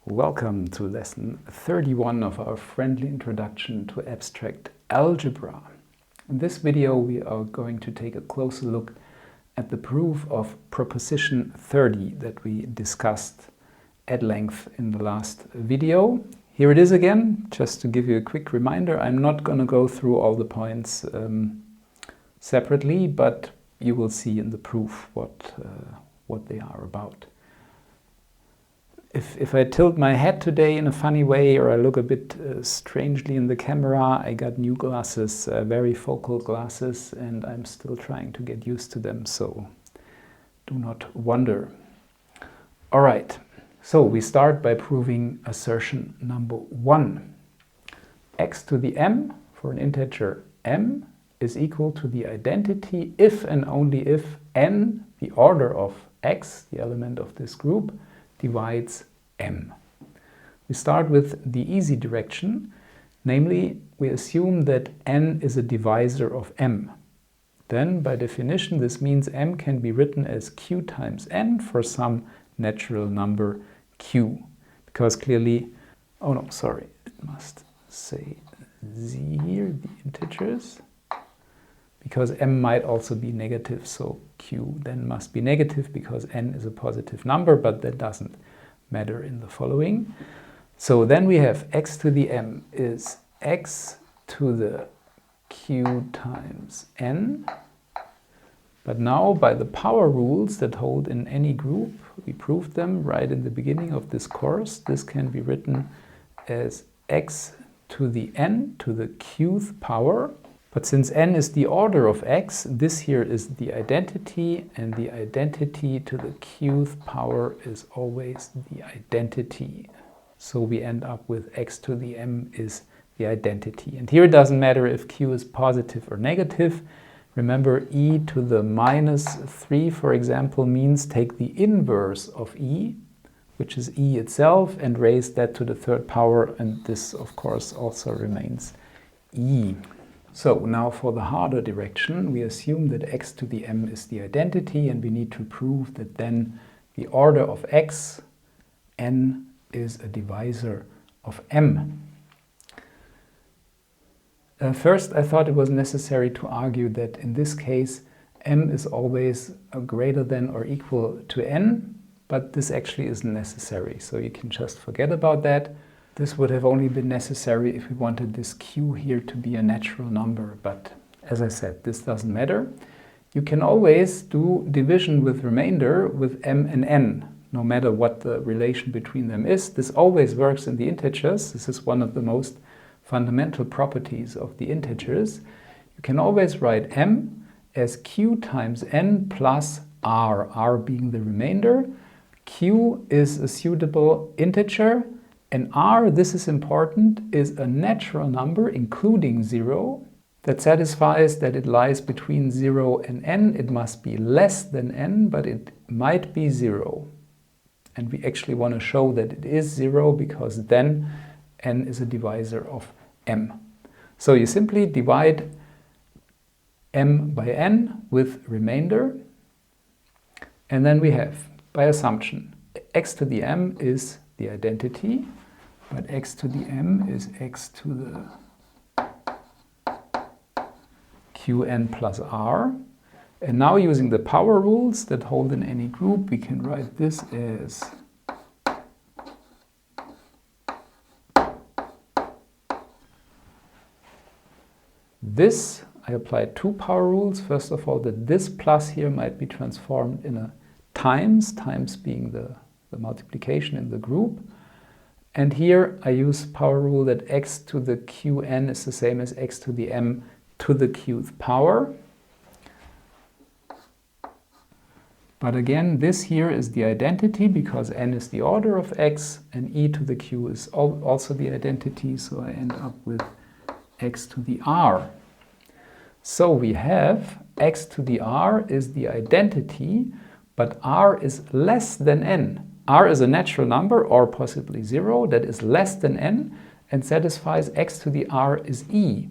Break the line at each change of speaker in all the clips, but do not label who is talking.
Welcome to lesson 31 of our friendly introduction to abstract algebra. In this video we are going to take a closer look at the proof of proposition 30 that we discussed at length in the last video. Here it is again, just to give you a quick reminder. I'm not going to go through all the points separately, but you will see in the proof what they are about. If I tilt my head today in a funny way or I look a bit strangely in the camera, I got new glasses, very focal glasses, and I'm still trying to get used to them, so do not wonder. All right, so we start by proving assertion number 1. X to the m for an integer m is equal to the identity if and only if n, the order of x, the element of this group, divides m. We start with the easy direction, namely we assume that n is a divisor of m. Then by definition this means m can be written as q times n for some natural number q, because clearly, oh no, sorry, it must say z here, the integers, because m might also be negative, so q then must be negative because n is a positive number, but that doesn't matter in the following. So then we have x to the m is x to the q times n. But now by the power rules that hold in any group, we proved them right in the beginning of this course, this can be written as x to the n to the qth power. But since n is the order of x, this here is the identity, and the identity to the qth power is always the identity. So we end up with x to the m is the identity. And here it doesn't matter if q is positive or negative. Remember, e to the minus 3, for example, means take the inverse of e, which is e itself, and raise that to the third power, and this, of course, also remains e. So now for the harder direction, we assume that x to the m is the identity, and we need to prove that then the order of x, n, is a divisor of m. First, I thought it was necessary to argue that in this case m is always greater than or equal to n, but this actually isn't necessary, so you can just forget about that. This would have only been necessary if we wanted this q here to be a natural number, but as I said, this doesn't matter. You can always do division with remainder with m and n, no matter what the relation between them is. This always works in the integers. This is one of the most fundamental properties of the integers. You can always write m as q times n plus r being the remainder. Q is a suitable integer, and r, this is important, is a natural number including 0 that satisfies that it lies between 0 and n. It must be less than n, but it might be 0. And we actually want to show that it is 0 because then n is a divisor of m. So you simply divide m by n with remainder, and then we have, by assumption, x to the m is the identity, but x to the m is x to the qn plus r. And now using the power rules that hold in any group, we can write this as this. I applied two power rules. First of all, that this plus here might be transformed in a times being the multiplication in the group. And here I use power rule that x to the qn is the same as x to the m to the qth power. But again, this here is the identity because n is the order of x, and e to the q is also the identity, so I end up with x to the r. So we have x to the r is the identity, but r is less than n. R is a natural number, or possibly 0, that is less than n and satisfies x to the r is e.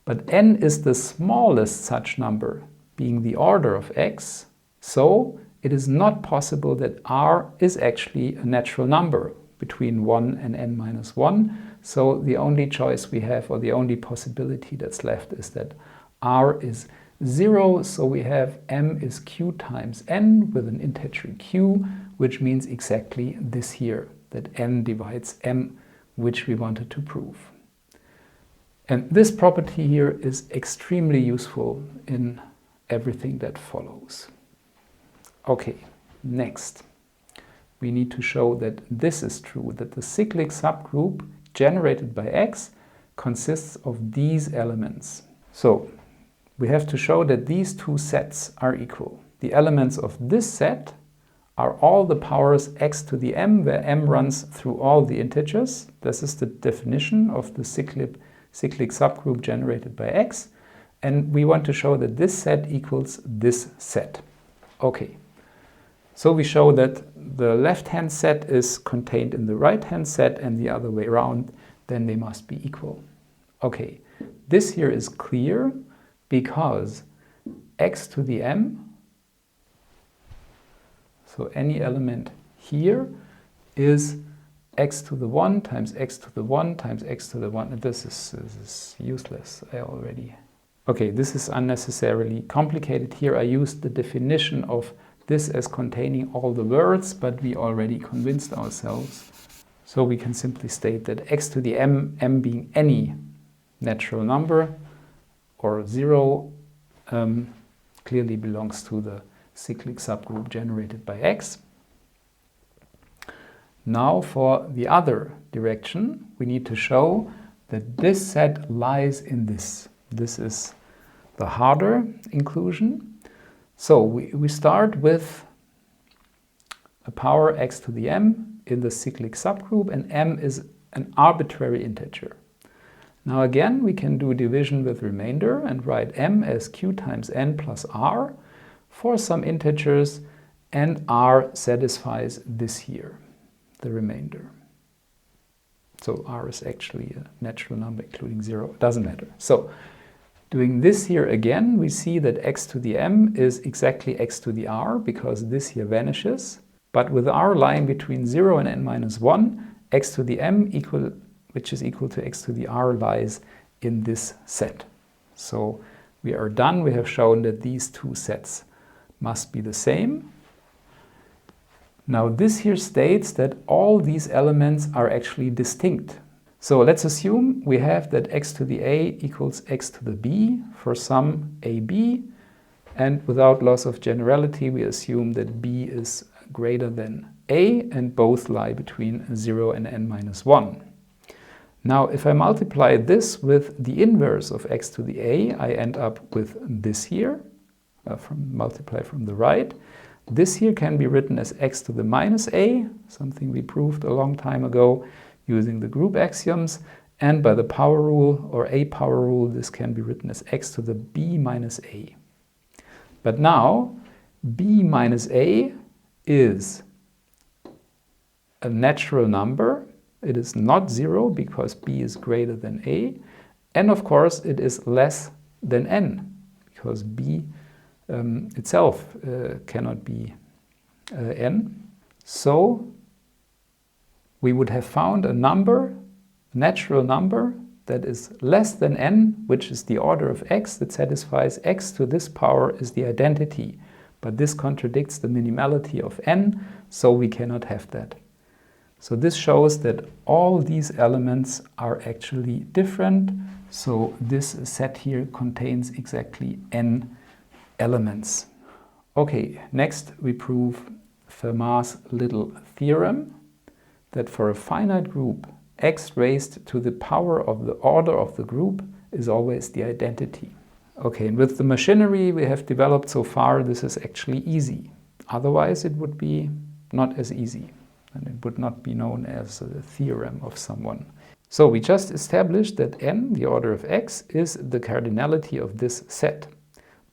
But n is the smallest such number, being the order of x, so it is not possible that r is actually a natural number. between 1 and n minus 1. So the only choice we have, or the only possibility that's left, is that r is 0. So we have m is q times n with an integer q, which means exactly this here, that n divides m, which we wanted to prove. And this property here is extremely useful in everything that follows. Okay, next. We need to show that this is true, that the cyclic subgroup generated by X consists of these elements. So we have to show that these two sets are equal. The elements of this set are all the powers x to the m, where m runs through all the integers. This is the definition of the cyclic subgroup generated by X. And we want to show that this set equals this set. Okay. So we show that the left-hand set is contained in the right-hand set and the other way around, then they must be equal. Okay, this here is clear because x to the m, so any element here, is x to the 1 times x to the 1 times x to the 1. And this is useless, I already. Okay, this is unnecessarily complicated. Here I used the definition of this as containing all the words, but we already convinced ourselves. So we can simply state that x to the m, m being any natural number or 0, clearly belongs to the cyclic subgroup generated by X. Now for the other direction, we need to show that this set lies in this. This is the harder inclusion. So we start with a power x to the m in the cyclic subgroup, and m is an arbitrary integer. Now again, we can do division with remainder and write m as q times n plus r for some integers, and r satisfies this here, the remainder. So r is actually a natural number including 0. It doesn't matter. So doing this here again, we see that x to the m is exactly x to the r, because this here vanishes. But with r lying between 0 and n minus 1, x to the m, which is equal to x to the r, lies in this set. So we are done. We have shown that these two sets must be the same. Now this here states that all these elements are actually distinct. So let's assume we have that x to the a equals x to the b for some ab, and without loss of generality we assume that b is greater than a and both lie between 0 and n minus 1. Now if I multiply this with the inverse of x to the a, I end up with this here, multiply from the right. This here can be written as x to the minus a, something we proved a long time ago using the group axioms, and by the power rule or a power rule, this can be written as x to the b minus a. But now b minus a is a natural number. It is not 0 because b is greater than a, and of course it is less than n because b itself cannot be n. So we would have found a number, natural number, that is less than n, which is the order of x, that satisfies x to this power is the identity. But this contradicts the minimality of n, so we cannot have that. So this shows that all these elements are actually different. So this set here contains exactly n elements. Okay, next we prove Fermat's little theorem, that for a finite group, x raised to the power of the order of the group is always the identity. Okay, and with the machinery we have developed so far, this is actually easy. Otherwise it would be not as easy, and it would not be known as a theorem of someone. So we just established that n, the order of x, is the cardinality of this set.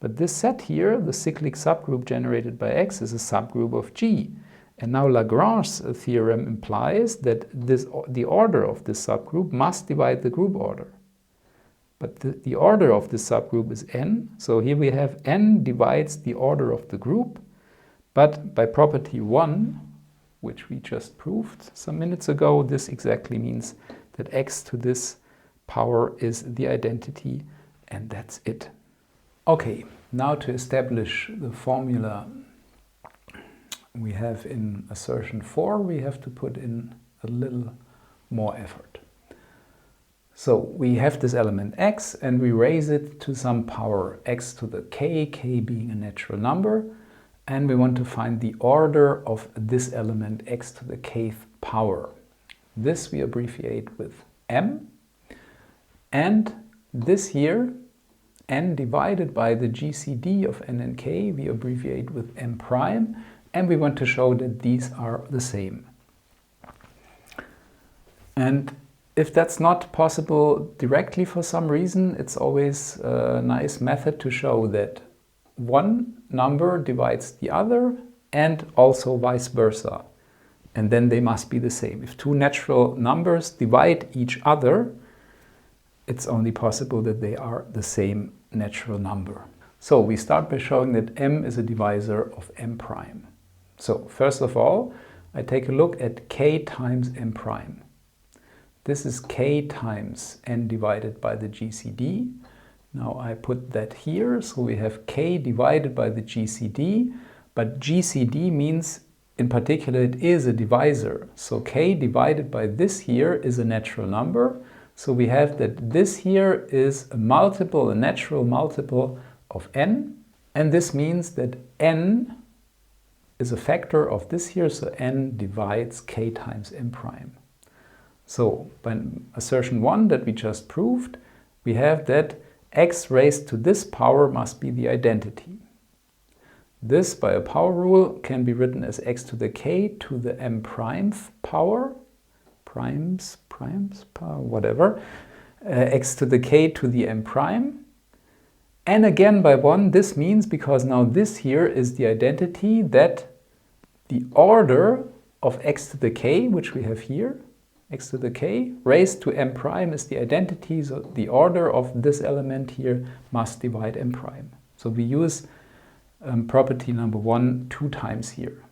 But this set here, the cyclic subgroup generated by x, is a subgroup of G. And now Lagrange's theorem implies that the order of this subgroup must divide the group order. But the order of this subgroup is n, so here we have n divides the order of the group, but by property 1, which we just proved some minutes ago. This exactly means that x to this power is the identity, and that's it. Okay, now to establish the formula we have in assertion 4, we have to put in a little more effort. So we have this element x and we raise it to some power x to the k, k being a natural number, and we want to find the order of this element x to the kth power. This we abbreviate with m, and this here, n divided by the GCD of n and k, we abbreviate with m prime, and we want to show that these are the same. And if that's not possible directly for some reason, it's always a nice method to show that one number divides the other and also vice versa. And then they must be the same. If two natural numbers divide each other, it's only possible that they are the same natural number. So we start by showing that m is a divisor of m prime. So first of all, I take a look at k times m prime. This is k times n divided by the GCD. Now I put that here, so we have k divided by the GCD, but GCD means in particular it is a divisor. So k divided by this here is a natural number. So we have that this here is a multiple, a natural multiple of n, and this means that n is a factor of this here, so n divides k times m prime. So by assertion 1 that we just proved, we have that x raised to this power must be the identity. This, by a power rule, can be written as x to the k to the m prime power, primes power, whatever, x to the k to the m prime. And again by 1, this means, because now this here is the identity, that the order of x to the k, which we have here, x to the k raised to m prime is the identity, so the order of this element here must divide m prime. So we use property number 1 2 times here,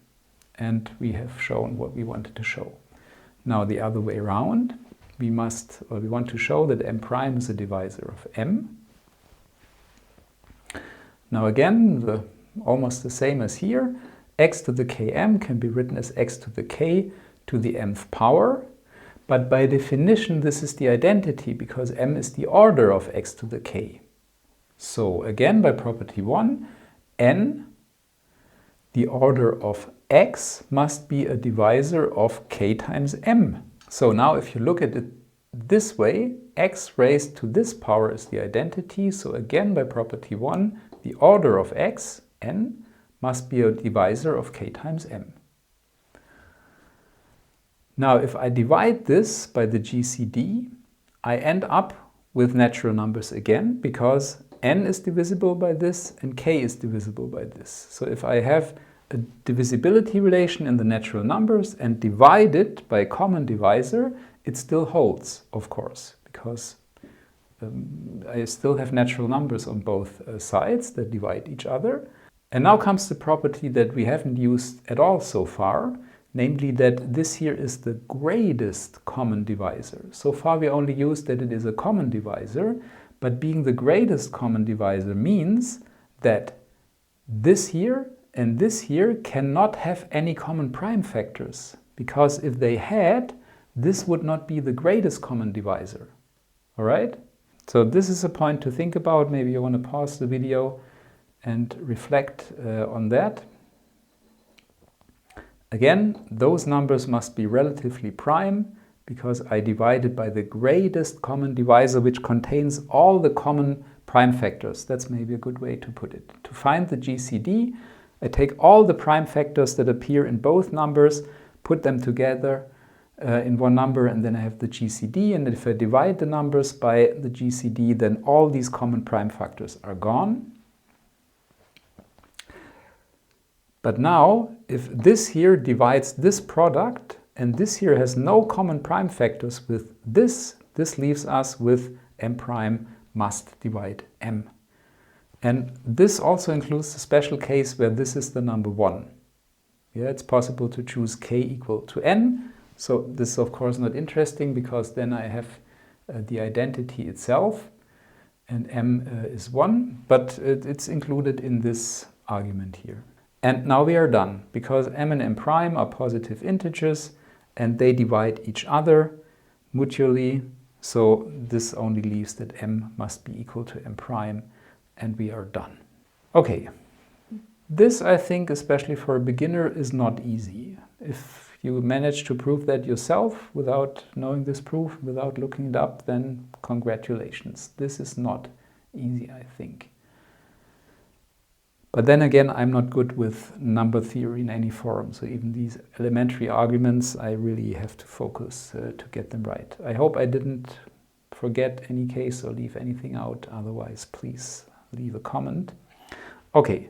and we have shown what we wanted to show. Now the other way around, we want to show that m prime is a divisor of m. Now again, almost the same as here, x to the km can be written as x to the k to the mth power. But by definition, this is the identity because m is the order of x to the k. So again, by property 1, n, the order of x, must be a divisor of k times m. So now if you look at it this way, x raised to this power is the identity. So again, by property 1, the order of x, n, must be a divisor of k times m. Now, if I divide this by the GCD, I end up with natural numbers again, because n is divisible by this and k is divisible by this. So if I have a divisibility relation in the natural numbers and divide it by a common divisor, it still holds, of course, because I still have natural numbers on both sides that divide each other. And now comes the property that we haven't used at all so far, namely that this here is the greatest common divisor. So far we only used that it is a common divisor, but being the greatest common divisor means that this here and this here cannot have any common prime factors, because if they had, this would not be the greatest common divisor. All right? So this is a point to think about. Maybe you want to pause the video and reflect on that. Again, those numbers must be relatively prime because I divided by the greatest common divisor, which contains all the common prime factors. That's maybe a good way to put it. To find the GCD, I take all the prime factors that appear in both numbers, put them together in one number, and then I have the GCD. And if I divide the numbers by the GCD, then all these common prime factors are gone. But now, if this here divides this product, and this here has no common prime factors with this leaves us with m prime must divide m. And this also includes the special case where this is the number 1. Yeah, it's possible to choose k equal to n. So this is of course not interesting because then I have the identity itself and m is 1, but it's included in this argument here. And now we are done because m and m prime are positive integers and they divide each other mutually. So this only leaves that m must be equal to m prime, and we are done. Okay, this I think, especially for a beginner, is not easy. If you manage to prove that yourself without knowing this proof, without looking it up, then congratulations. This is not easy, I think. But then again, I'm not good with number theory in any form. So even these elementary arguments, I really have to focus to get them right. I hope I didn't forget any case or leave anything out. Otherwise, please leave a comment. Okay,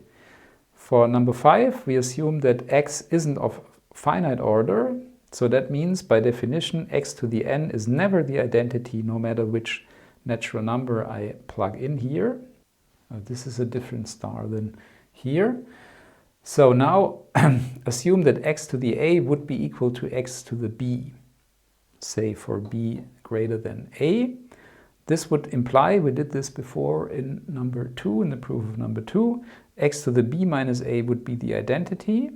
for number 5, we assume that x isn't of finite order. So that means, by definition, x to the n is never the identity, no matter which natural number I plug in here. This is a different star than here. So now assume that x to the a would be equal to x to the b, say for b greater than a. This would imply, we did this before in number 2, in the proof of number 2, x to the b minus a would be the identity.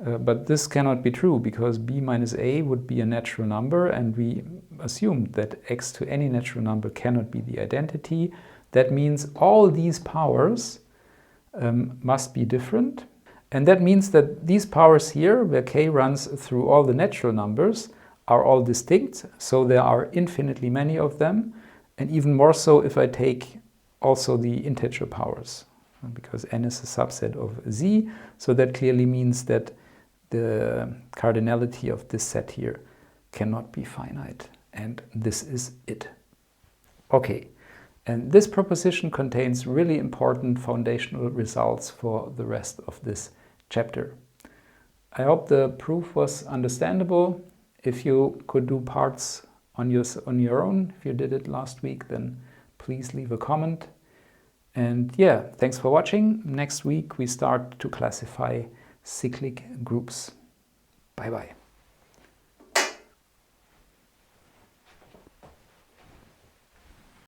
But this cannot be true because b minus a would be a natural number, and we assumed that x to any natural number cannot be the identity. That means all these powers must be different. And that means that these powers here, where k runs through all the natural numbers, are all distinct. So there are infinitely many of them, and even more so if I take also the integer powers, because n is a subset of z. So that clearly means that the cardinality of this set here cannot be finite, and this is it. Okay, and this proposition contains really important foundational results for the rest of this chapter. I hope the proof was understandable. If you could do parts on your own, if you did it last week, then please leave a comment. And yeah, thanks for watching. Next week we start to classify cyclic groups. Bye bye.